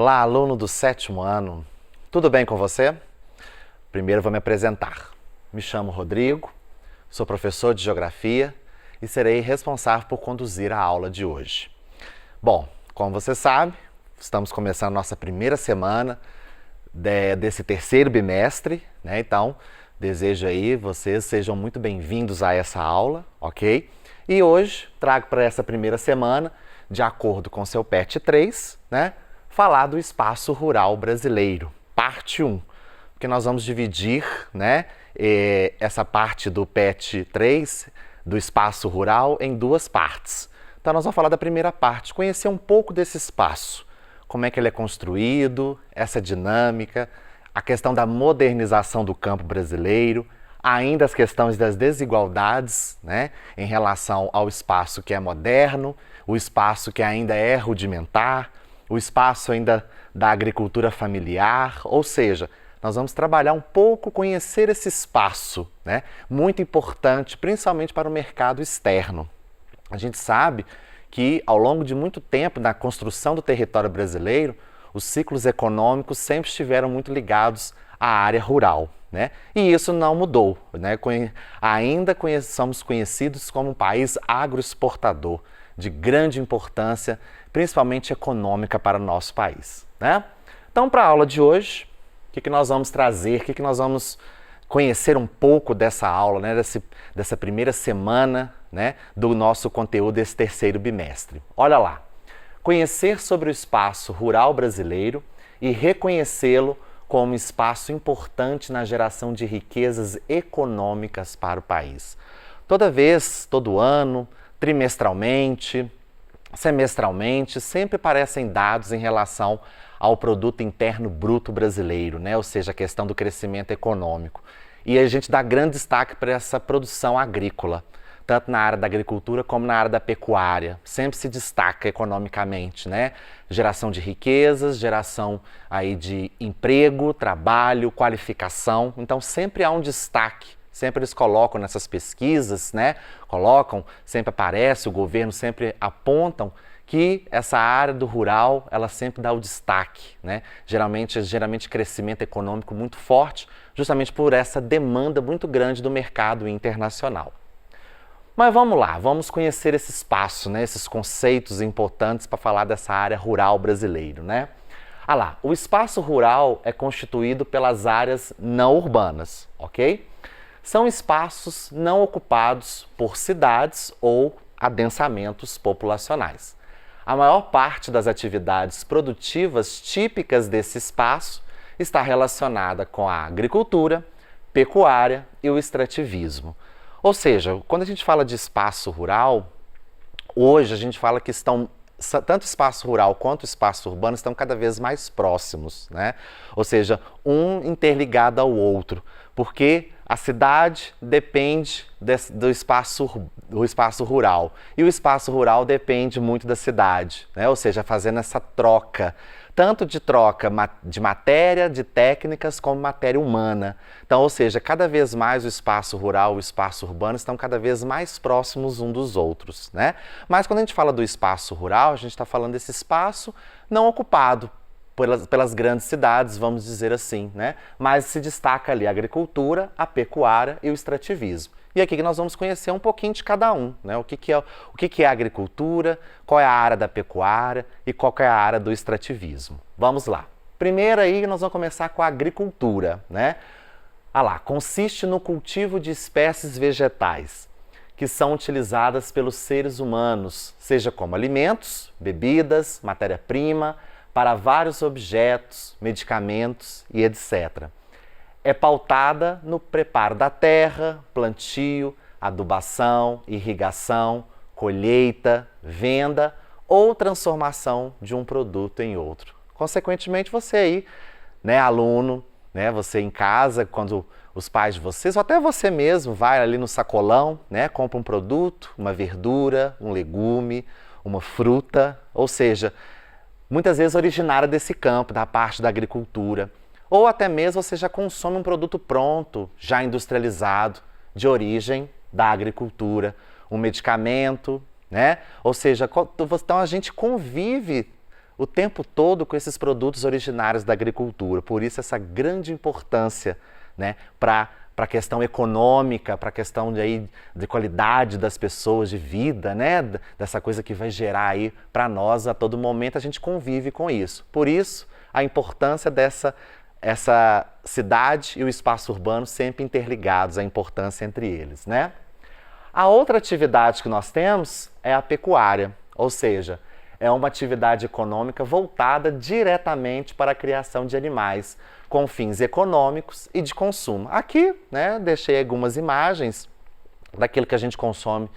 Olá, aluno do 7º ano. Tudo bem com você? Primeiro vou me apresentar. Me chamo Rodrigo, sou professor de Geografia e serei responsável por conduzir a aula de hoje. Bom, como você sabe, estamos começando nossa primeira semana desse terceiro bimestre, né? Então, desejo aí vocês sejam muito bem-vindos a essa aula, ok? E hoje trago para essa primeira semana, de acordo com seu PET 3, né? Falar do espaço rural brasileiro, parte 1, porque nós vamos dividir, né, essa parte do PET 3, do espaço rural, em duas partes. Então nós vamos falar da primeira parte, conhecer um pouco desse espaço, como é que ele é construído, essa dinâmica, a questão da modernização do campo brasileiro, ainda as questões das desigualdades, né, em relação ao espaço que é moderno, o espaço que ainda é rudimentar, o espaço ainda da agricultura familiar, ou seja, nós vamos trabalhar um pouco, conhecer esse espaço, né? Muito importante, principalmente para o mercado externo. A gente sabe que ao longo de muito tempo na construção do território brasileiro, os ciclos econômicos sempre estiveram muito ligados à área rural, né? E isso não mudou, né? Ainda somos conhecidos como um país agroexportador, de grande importância, principalmente econômica para o nosso país, né? Então, para a aula de hoje, o que nós vamos trazer, o que nós vamos conhecer um pouco dessa aula, né? Dessa primeira semana, né? Do nosso conteúdo desse terceiro bimestre. Olha lá, conhecer sobre o espaço rural brasileiro e reconhecê-lo como espaço importante na geração de riquezas econômicas para o país. Toda vez, todo ano, trimestralmente, semestralmente, sempre aparecem dados em relação ao produto interno bruto brasileiro, né? Ou seja, a questão do crescimento econômico. E a gente dá grande destaque para essa produção agrícola, tanto na área da agricultura como na área da pecuária. Sempre se destaca economicamente, né? Geração de riquezas, geração aí de emprego, trabalho, qualificação. Então sempre há um destaque. Sempre eles colocam nessas pesquisas, né? Sempre aparece, o governo sempre apontam que essa área do rural, ela sempre dá o destaque, né? Geralmente crescimento econômico muito forte, justamente por essa demanda muito grande do mercado internacional. Mas vamos lá, vamos conhecer esse espaço, né? Esses conceitos importantes para falar dessa área rural brasileira, né? Ah lá, o espaço rural é constituído pelas áreas não urbanas, ok? São espaços não ocupados por cidades ou adensamentos populacionais. A maior parte das atividades produtivas típicas desse espaço está relacionada com a agricultura, pecuária e o extrativismo. Ou seja, quando a gente fala de espaço rural, hoje a gente fala que tanto o espaço rural quanto o espaço urbano estão cada vez mais próximos, né? Ou seja, um interligado ao outro, porque a cidade depende do espaço rural e o espaço rural depende muito da cidade, né? Ou seja, fazendo essa troca, tanto de troca de matéria, de técnicas, como matéria humana. Então, ou seja, cada vez mais o espaço rural e o espaço urbano estão cada vez mais próximos um dos outros, né? Mas quando a gente fala do espaço rural, a gente está falando desse espaço não ocupado pelas grandes cidades, vamos dizer assim, né? Mas se destaca ali a agricultura, a pecuária e o extrativismo. E aqui que nós vamos conhecer um pouquinho de cada um, né? O que é a agricultura, qual é a área da pecuária e qual é a área do extrativismo. Vamos lá. Primeiro aí nós vamos começar com a agricultura, né? Ah lá, consiste no cultivo de espécies vegetais que são utilizadas pelos seres humanos, seja como alimentos, bebidas, matéria-prima, para vários objetos, medicamentos e etc. É pautada no preparo da terra, plantio, adubação, irrigação, colheita, venda ou transformação de um produto em outro. Consequentemente, você aí, né, aluno, né, você em casa, quando os pais de vocês, ou até você mesmo, vai ali no sacolão, né, compra um produto, uma verdura, um legume, uma fruta, ou seja, muitas vezes originária desse campo, da parte da agricultura. Ou até mesmo você já consome um produto pronto, já industrializado, de origem da agricultura, um medicamento, né? Ou seja, então a gente convive o tempo todo com esses produtos originários da agricultura. Por isso essa grande importância, né, para a questão econômica, para a questão de qualidade das pessoas, de vida, né, dessa coisa que vai gerar aí para nós a todo momento, a gente convive com isso. Por isso, a importância essa cidade e o espaço urbano sempre interligados, a importância entre eles, né? A outra atividade que nós temos é a pecuária, ou seja, é uma atividade econômica voltada diretamente para a criação de animais, com fins econômicos e de consumo. Aqui, né, deixei algumas imagens daquilo que a gente consome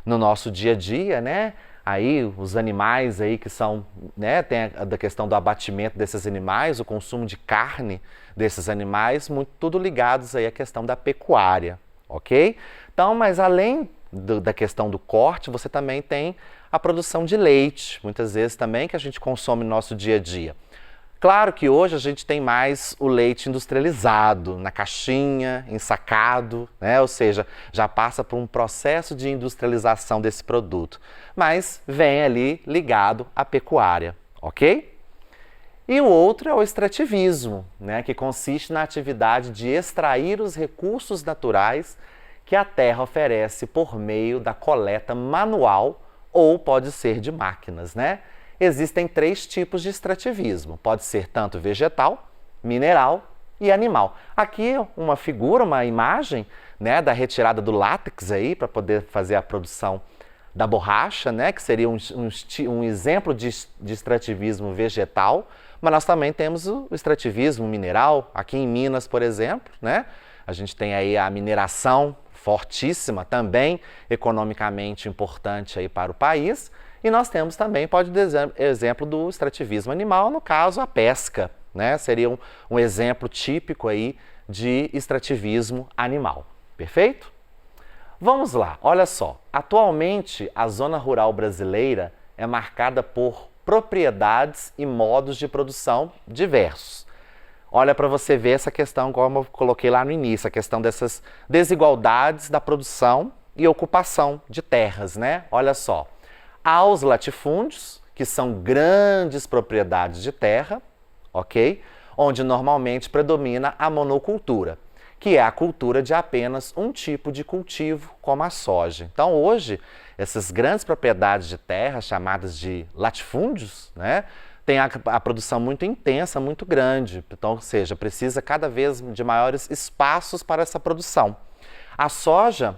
no nosso dia a dia, né? Aí os animais aí que são, né, tem a questão do abatimento desses animais, o consumo de carne desses animais, tudo ligados aí à questão da pecuária, ok? Então, mas além da questão do corte, você também tem a produção de leite, muitas vezes também que a gente consome no nosso dia a dia. Claro que hoje a gente tem mais o leite industrializado, na caixinha, ensacado, né? Ou seja, já passa por um processo de industrialização desse produto, mas vem ali ligado à pecuária, ok? E o outro é o extrativismo, né? Que consiste na atividade de extrair os recursos naturais que a terra oferece por meio da coleta manual ou pode ser de máquinas, né? Existem 3 tipos de extrativismo, pode ser tanto vegetal, mineral e animal. Aqui uma figura, uma imagem, né, da retirada do látex aí para poder fazer a produção da borracha, né, que seria um exemplo de extrativismo vegetal, mas nós também temos o extrativismo mineral, aqui em Minas, por exemplo, né? A gente tem aí a mineração fortíssima, também economicamente importante aí para o país. E nós temos também, pode dar exemplo do extrativismo animal, no caso a pesca, né? Seria um exemplo típico aí de extrativismo animal, perfeito? Vamos lá, olha só, atualmente a zona rural brasileira é marcada por propriedades e modos de produção diversos. Olha para você ver essa questão, como eu coloquei lá no início, a questão dessas desigualdades da produção e ocupação de terras, né? Olha só. Há os latifúndios, que são grandes propriedades de terra, ok? Onde normalmente predomina a monocultura, que é a cultura de apenas um tipo de cultivo, como a soja. Então hoje, essas grandes propriedades de terra, chamadas de latifúndios, né? Tem a produção muito intensa, muito grande, então, ou seja, precisa cada vez de maiores espaços para essa produção. A soja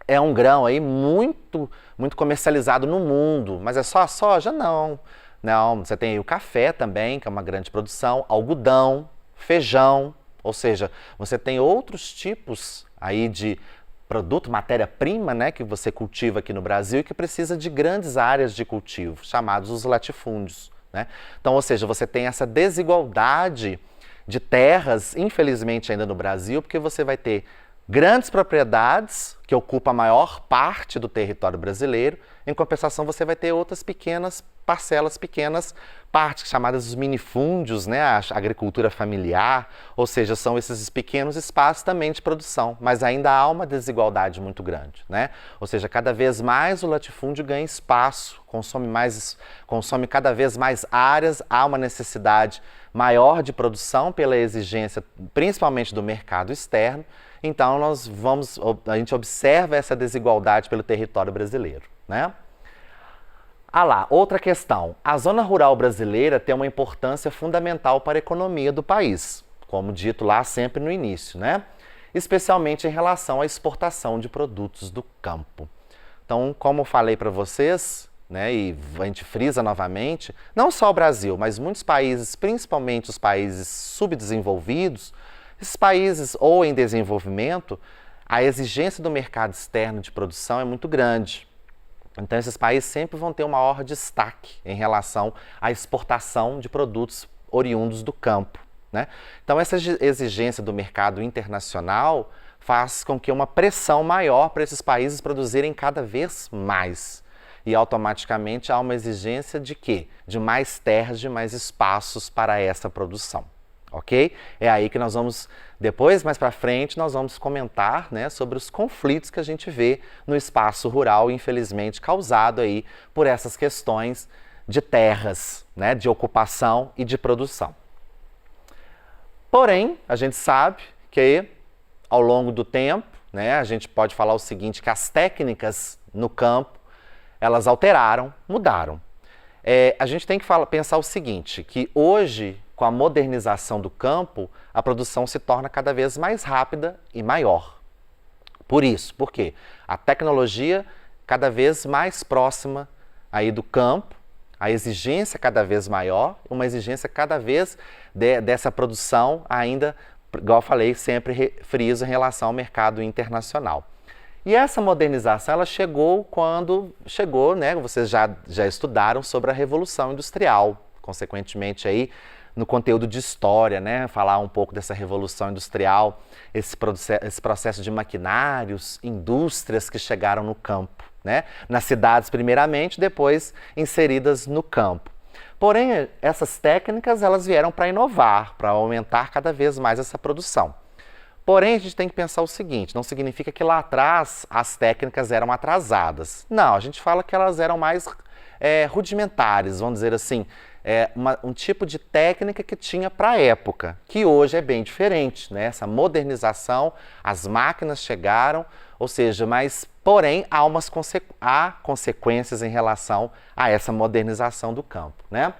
é um grão aí muito comercializado no mundo, mas é só a soja? Não. Não, você tem aí o café também, que é uma grande produção, algodão, feijão, ou seja, você tem outros tipos aí de produto, matéria-prima, né, que você cultiva aqui no Brasil e que precisa de grandes áreas de cultivo, chamados os latifúndios, né? Então, ou seja, você tem essa desigualdade de terras, infelizmente ainda no Brasil, porque você vai ter grandes propriedades que ocupam a maior parte do território brasileiro, em compensação você vai ter outras pequenas parcelas, pequenas partes chamadas os minifúndios, né? A agricultura familiar, ou seja, são esses pequenos espaços também de produção, mas ainda há uma desigualdade muito grande, né? Ou seja, cada vez mais o latifúndio ganha espaço, consome cada vez mais áreas, há uma necessidade maior de produção pela exigência, principalmente do mercado externo. Então, a gente observa essa desigualdade pelo território brasileiro, né? Ah lá, outra questão. A zona rural brasileira tem uma importância fundamental para a economia do país, como dito lá sempre no início, né? Especialmente em relação à exportação de produtos do campo. Então, como eu falei para vocês, né, e a gente frisa novamente, não só o Brasil, mas muitos países, principalmente os países subdesenvolvidos, esses países ou em desenvolvimento, a exigência do mercado externo de produção é muito grande. Então, esses países sempre vão ter um maior destaque em relação à exportação de produtos oriundos do campo, né? Então, essa exigência do mercado internacional faz com que uma pressão maior para esses países produzirem cada vez mais. E automaticamente há uma exigência de quê? De mais terras, de mais espaços para essa produção. Ok? É aí que nós vamos, depois, mais para frente, nós vamos comentar, né, sobre os conflitos que a gente vê no espaço rural, infelizmente causado aí por essas questões de terras, né, de ocupação e de produção. Porém, a gente sabe que ao longo do tempo, né, a gente pode falar o seguinte, que as técnicas no campo, elas alteraram, mudaram. A gente tem que pensar o seguinte, que hoje, com a modernização do campo, a produção se torna cada vez mais rápida e maior. Por isso, porque a tecnologia cada vez mais próxima aí do campo, a exigência cada vez maior, uma exigência cada vez dessa produção ainda, igual eu falei, sempre friso em relação ao mercado internacional. E essa modernização, ela chegou quando chegou, né, vocês já estudaram sobre a Revolução Industrial, consequentemente aí no conteúdo de história, né, falar um pouco dessa Revolução Industrial, esse processo de maquinários, indústrias que chegaram no campo, né, nas cidades primeiramente, depois inseridas no campo. Porém, essas técnicas, elas vieram para inovar, para aumentar cada vez mais essa produção. Porém, a gente tem que pensar o seguinte, não significa que lá atrás as técnicas eram atrasadas. Não, a gente fala que elas eram mais rudimentares, vamos dizer assim, um tipo de técnica que tinha para a época, que hoje é bem diferente, né? Essa modernização, as máquinas chegaram, ou seja, mas porém há consequências em relação a essa modernização do campo, né?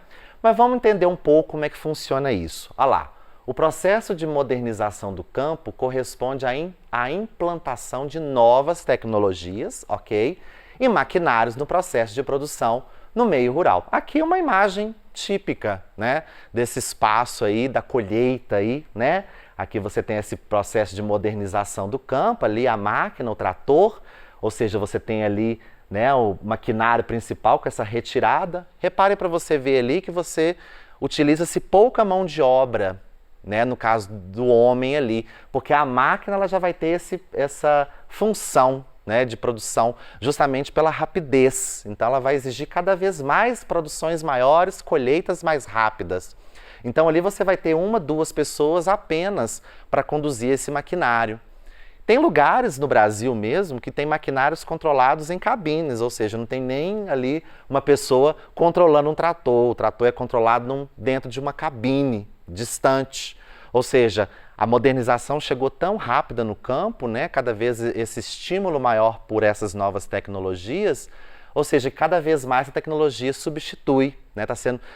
Mas vamos entender um pouco como é que funciona isso. Olha lá. O processo de modernização do campo corresponde à implantação de novas tecnologias, ok? E maquinários no processo de produção no meio rural. Aqui é uma imagem típica, né, desse espaço aí, da colheita aí, né? Aqui você tem esse processo de modernização do campo, ali a máquina, o trator, ou seja, você tem ali, né, o maquinário principal com essa retirada. Repare para você ver ali que você utiliza-se pouca mão de obra, né, no caso do homem ali, porque a máquina ela já vai ter essa função, né, de produção justamente pela rapidez. Então ela vai exigir cada vez mais produções maiores, colheitas mais rápidas. Então ali você vai ter 1, 2 pessoas apenas para conduzir esse maquinário. Tem lugares no Brasil mesmo que tem maquinários controlados em cabines, ou seja, não tem nem ali uma pessoa controlando um trator. O trator é controlado dentro de uma cabine distante. Ou seja, a modernização chegou tão rápida no campo, né? Cada vez esse estímulo maior por essas novas tecnologias, ou seja, cada vez mais a tecnologia substitui, né?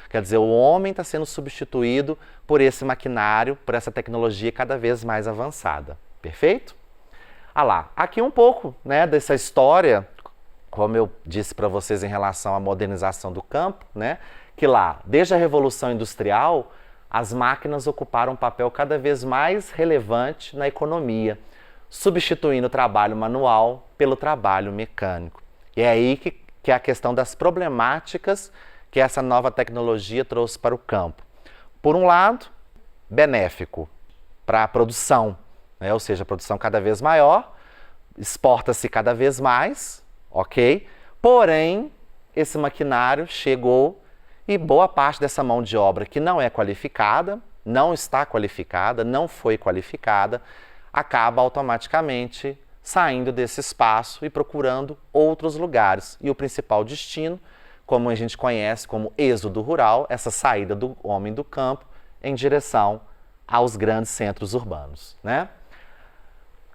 Quer dizer, o homem está sendo substituído por esse maquinário, por essa tecnologia cada vez mais avançada. Perfeito? Ah lá, aqui um pouco, né, dessa história, como eu disse para vocês em relação à modernização do campo, né? Que lá, desde a Revolução Industrial, as máquinas ocuparam um papel cada vez mais relevante na economia, substituindo o trabalho manual pelo trabalho mecânico. E é aí que é a questão das problemáticas que essa nova tecnologia trouxe para o campo. Por um lado, benéfico para a produção, né? Ou seja, a produção cada vez maior, exporta-se cada vez mais, ok? Porém, esse maquinário chegou e boa parte dessa mão de obra que não é qualificada, não está qualificada, não foi qualificada, acaba automaticamente saindo desse espaço e procurando outros lugares. E o principal destino, como a gente conhece como êxodo rural, essa saída do homem do campo em direção aos grandes centros urbanos, né?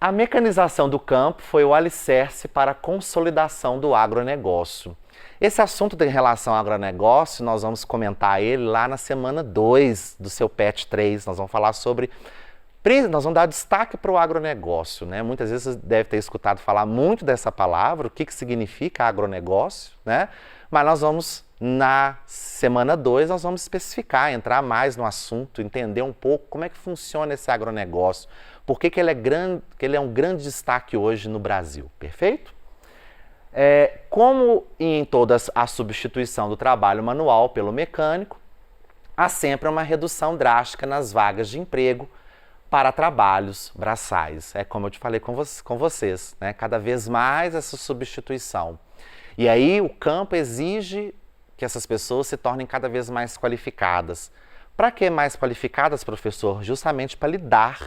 A mecanização do campo foi o alicerce para a consolidação do agronegócio. Esse assunto em relação ao agronegócio, nós vamos comentar ele lá na semana 2 do seu PET 3. Nós vamos falar nós vamos dar destaque para o agronegócio, né? Muitas vezes você deve ter escutado falar muito dessa palavra, o que significa agronegócio, né? Mas nós vamos, na semana 2, nós vamos especificar, entrar mais no assunto, entender um pouco como é que funciona esse agronegócio, por que ele é um grande destaque hoje no Brasil, perfeito? Como em toda a substituição do trabalho manual pelo mecânico, há sempre uma redução drástica nas vagas de emprego para trabalhos braçais. É como eu te falei com vocês, né? Cada vez mais essa substituição. E aí o campo exige que essas pessoas se tornem cada vez mais qualificadas. Para que mais qualificadas, professor? Justamente para lidar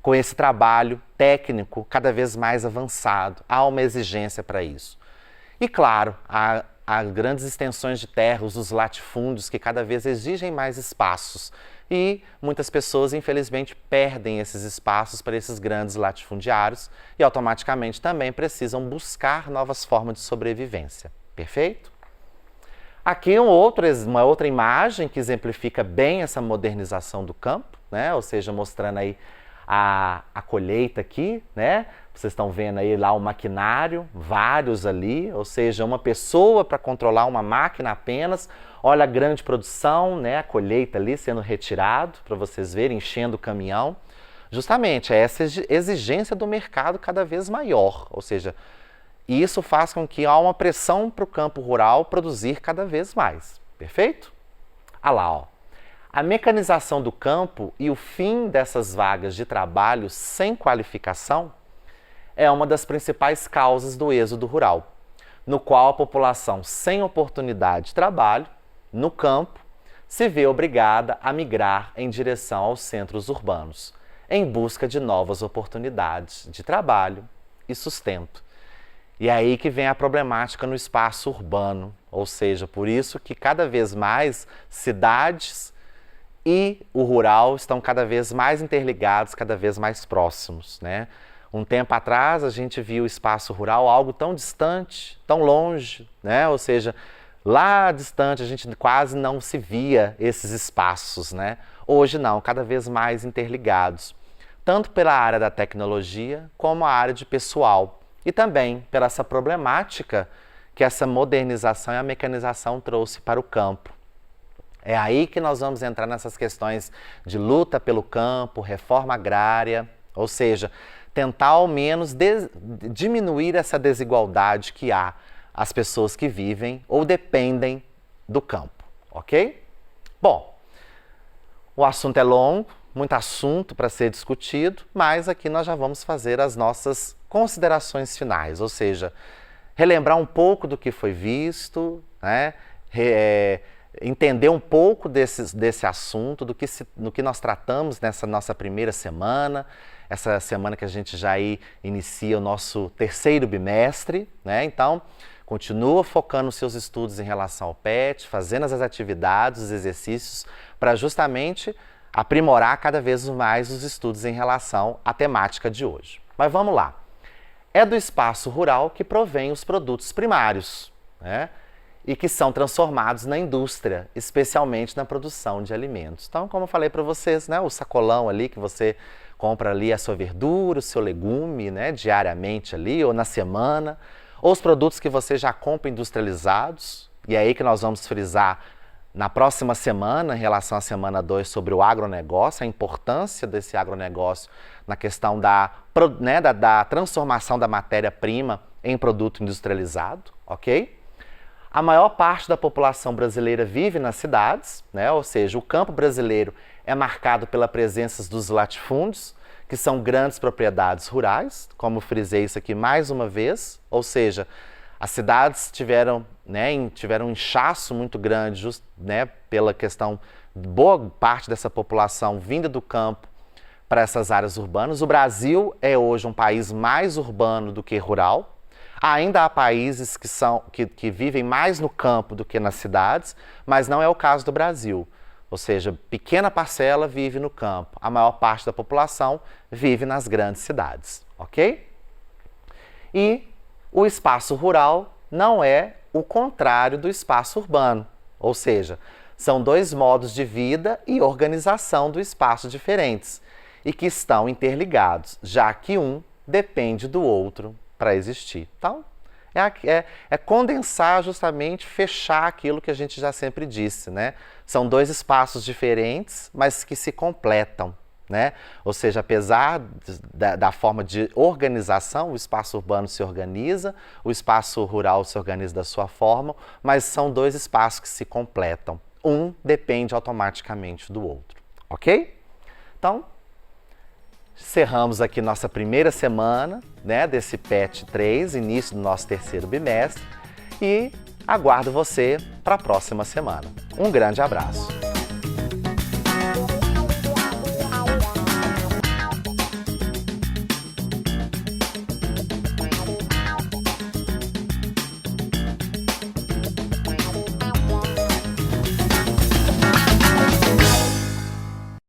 com esse trabalho técnico cada vez mais avançado. Há uma exigência para isso. E claro, as grandes extensões de terra, os latifúndios que cada vez exigem mais espaços. E muitas pessoas, infelizmente, perdem esses espaços para esses grandes latifundiários e automaticamente também precisam buscar novas formas de sobrevivência. Perfeito? Aqui uma outra imagem que exemplifica bem essa modernização do campo, né? Ou seja, mostrando aí a colheita aqui, né? Vocês estão vendo aí lá o maquinário, vários ali, ou seja, uma pessoa para controlar uma máquina apenas. Olha a grande produção, né? A colheita ali sendo retirado, para vocês verem, enchendo o caminhão. Justamente, é essa exigência do mercado cada vez maior, ou seja, isso faz com que há uma pressão para o campo rural produzir cada vez mais. Perfeito? Olha lá, ó. A mecanização do campo e o fim dessas vagas de trabalho sem qualificação é uma das principais causas do êxodo rural, no qual a população sem oportunidade de trabalho no campo se vê obrigada a migrar em direção aos centros urbanos, em busca de novas oportunidades de trabalho e sustento. E é aí que vem a problemática no espaço urbano, ou seja, por isso que cada vez mais cidades e o rural estão cada vez mais interligados, cada vez mais próximos, né? Um tempo atrás a gente viu o espaço rural algo tão distante, tão longe, né? Ou seja, lá distante a gente quase não se via esses espaços, né? Hoje não, cada vez mais interligados, tanto pela área da tecnologia como a área de pessoal e também pela essa problemática que essa modernização e a mecanização trouxe para o campo. É aí que nós vamos entrar nessas questões de luta pelo campo, reforma agrária, ou seja, tentar ao menos diminuir essa desigualdade que há as pessoas que vivem ou dependem do campo, ok? Bom, o assunto é longo, muito assunto para ser discutido, mas aqui nós já vamos fazer as nossas considerações finais, ou seja, relembrar um pouco do que foi visto, né? Entender um pouco desse assunto, do que nós tratamos nessa nossa primeira semana, essa semana que a gente já inicia o nosso terceiro bimestre, né? Então, continua focando os seus estudos em relação ao PET, fazendo as atividades, os exercícios, para justamente aprimorar cada vez mais os estudos em relação à temática de hoje. Mas vamos lá. É do espaço rural que provém os produtos primários, né? E que são transformados na indústria, especialmente na produção de alimentos. Então, como eu falei para vocês, né, o sacolão ali que você compra ali a sua verdura, o seu legume, né, diariamente ali ou na semana, ou os produtos que você já compra industrializados, e é aí que nós vamos frisar na próxima semana, em relação à semana 2, sobre o agronegócio, a importância desse agronegócio na questão da transformação da matéria-prima em produto industrializado, ok? A maior parte da população brasileira vive nas cidades, né? Ou seja, o campo brasileiro é marcado pela presença dos latifúndios, que são grandes propriedades rurais, como frisei isso aqui mais uma vez, ou seja, as cidades tiveram um inchaço muito grande, né, pela questão de boa parte dessa população vinda do campo para essas áreas urbanas. O Brasil é hoje um país mais urbano do que rural. Ainda há países que vivem mais no campo do que nas cidades, mas não é o caso do Brasil. Ou seja, pequena parcela vive no campo, a maior parte da população vive nas grandes cidades, ok? E o espaço rural não é o contrário do espaço urbano, ou seja, são dois modos de vida e organização do espaço diferentes e que estão interligados, já que um depende do outro para existir. Então, é condensar justamente, fechar aquilo que a gente já sempre disse, né? São dois espaços diferentes, mas que se completam, né? Ou seja, apesar da forma de organização, o espaço urbano se organiza, o espaço rural se organiza da sua forma, mas são dois espaços que se completam. Um depende automaticamente do outro, ok? Então, encerramos aqui nossa primeira semana, né, desse PET 3, início do nosso terceiro bimestre, e aguardo você para a próxima semana. Um grande abraço!